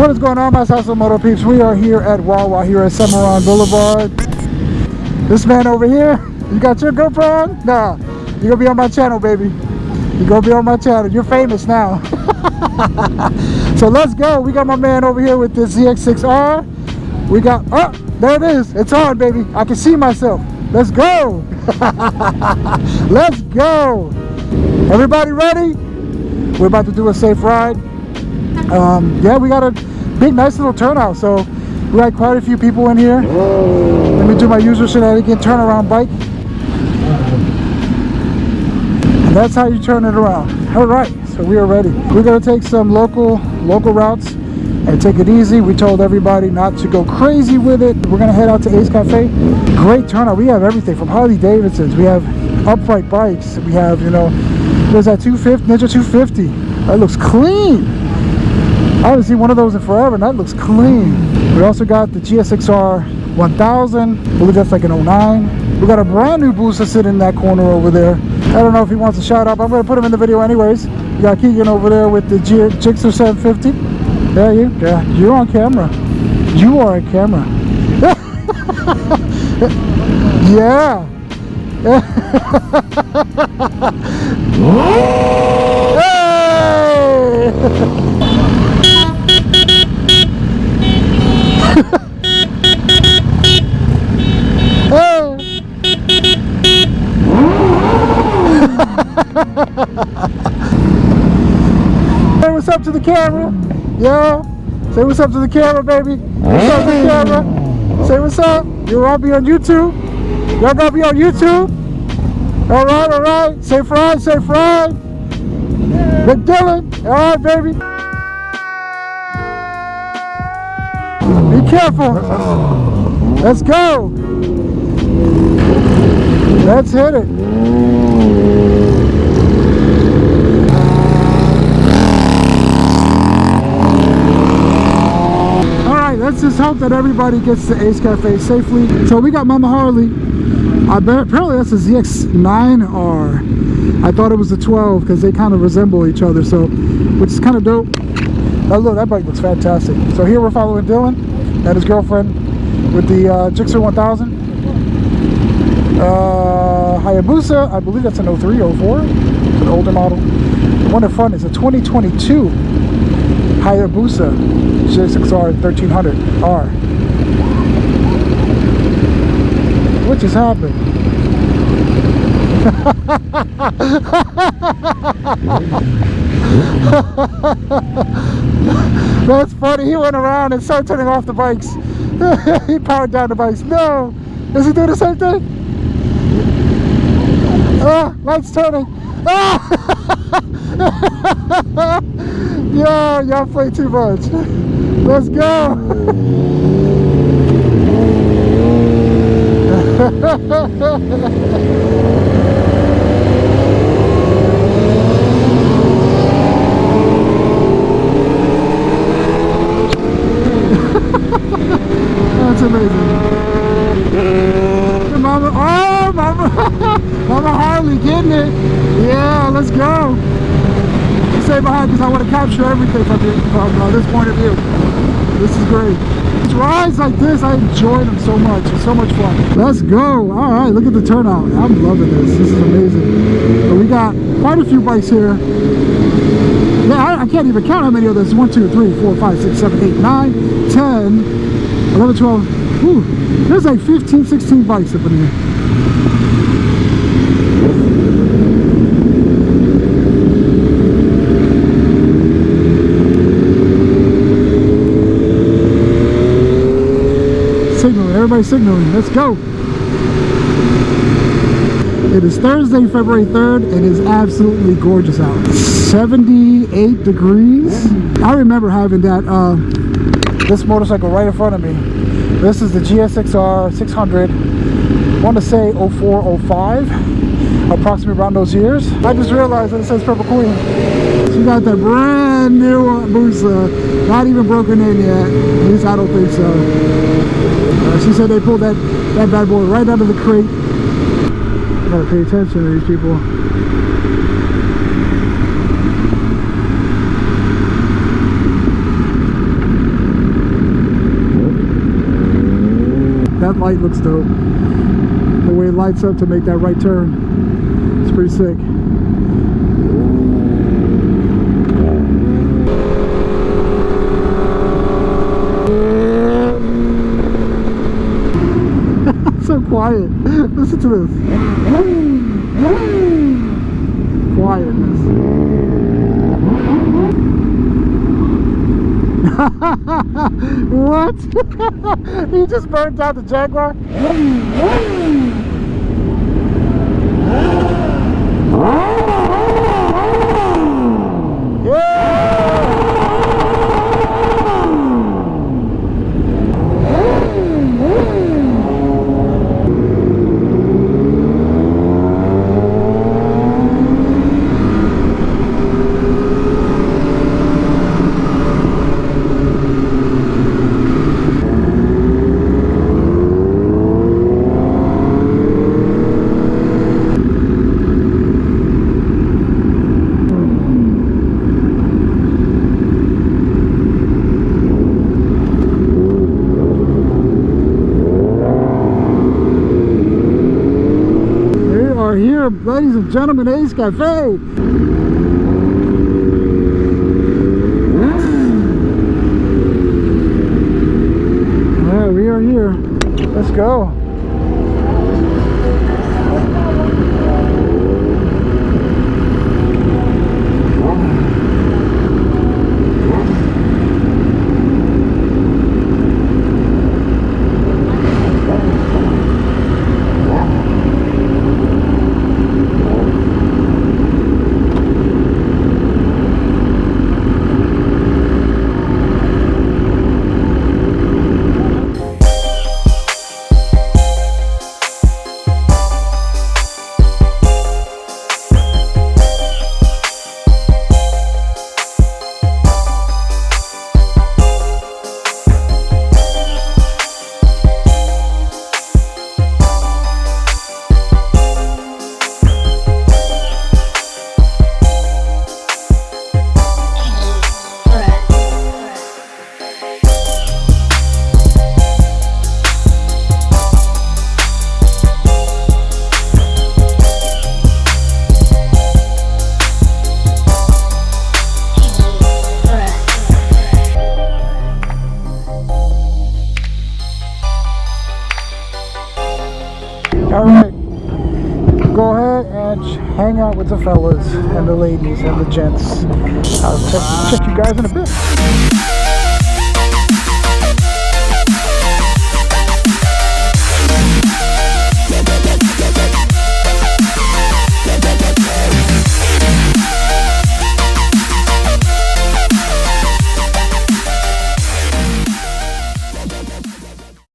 What is going on, my Salsa Moto peeps? We are here at Wawa here at Cimarron Boulevard. This man over here, you got your GoPro on? Nah, you're gonna be on my channel, baby. You're gonna be on my channel. You're famous now. So let's go. We got my man over here with the ZX6R. We got, oh, there it is. It's on, baby. I can see myself. Let's go. Let's go. Everybody ready? We're about to do a safe ride. Yeah, we got a big, nice little turnout. So we got quite a few people in here. Let me do my usual shenanigan turnaround bike. And that's how you turn it around. All right, so we are ready. We're gonna take some local routes and take it easy. We told everybody not to go crazy with it. We're gonna head out to Ace Cafe. Great turnout. We have everything from Harley Davidsons. We have upright bikes. We have, you know, there's that Ninja 250. That looks clean. I haven't seen one of those in forever, and that looks clean. We also got the GSX-R 1000. I believe that's like an 09. We got a brand new booster sitting in that corner over there. I don't know if he wants to shout out, but I'm gonna put him in the video anyways. You got Keegan over there with the Gixxer 750. Yeah, you're on camera. You are on camera. Yeah. Hey! Say what's up to the camera. Yeah. Say what's up to the camera, baby. What's up to the camera? Say what's up. You'll all be on YouTube. Y'all gonna be on YouTube. All right. Safe ride. Big Dylan. All right, baby. Be careful. Let's go. Let's hit it. Alright, let's just hope that everybody gets to Ace Cafe safely. So we got Mama Harley. Apparently that's a ZX9R. I thought it was a 12 because they kind of resemble each other, so which is kind of dope. Oh, look, that bike looks fantastic. So here we're following Dylan and his girlfriend with the Gixxer 1000. Hayabusa, I believe that's an 03, 04. It's an older model. The one in front is a 2022 Hayabusa GSX-R 1300R. What just happened? That's funny. He went around and started turning off the bikes. He powered down the bikes. No! Is he doing the same thing? Oh, lights turning. Oh! Yeah, y'all play too much. Let's go. That's amazing. Mama, oh, Mama Harley getting it. Yeah, let's go. Stay behind because I want to capture everything from this point of view. This is great. These rides like this, I enjoy them so much. It's so much fun. Let's go. All right, look at the turnout. I'm loving this. This is amazing. But we got quite a few bikes here. Yeah, I can't even count how many of this. 1, 2, 3, 4, 5, 6, 7, 8, 9, 10, 11, 12. Ooh, there's like 15, 16 bikes up in here. Signaling, everybody's signaling. Let's go. It is Thursday, February 3rd, and it's absolutely gorgeous out. 78 degrees. I remember having that this motorcycle right in front of me. This is the GSX-R 600. I want to say 04, 05, approximately around those years. I just realized that it says Purple Queen. She got that brand new Busa, not even broken in yet. At least I don't think so. She said they pulled that bad boy right out of the crate. Gotta pay attention to these people. That light looks dope. The way it lights up to make that right turn. It's pretty sick. So quiet. Listen to this. Quietness. What? He just burnt out the Jaguar? Here, ladies and gentlemen, Ace Cafe. Yeah, we are here. Let's go. Alright, go ahead and hang out with the fellas and the ladies and the gents. I'll check you guys in a bit.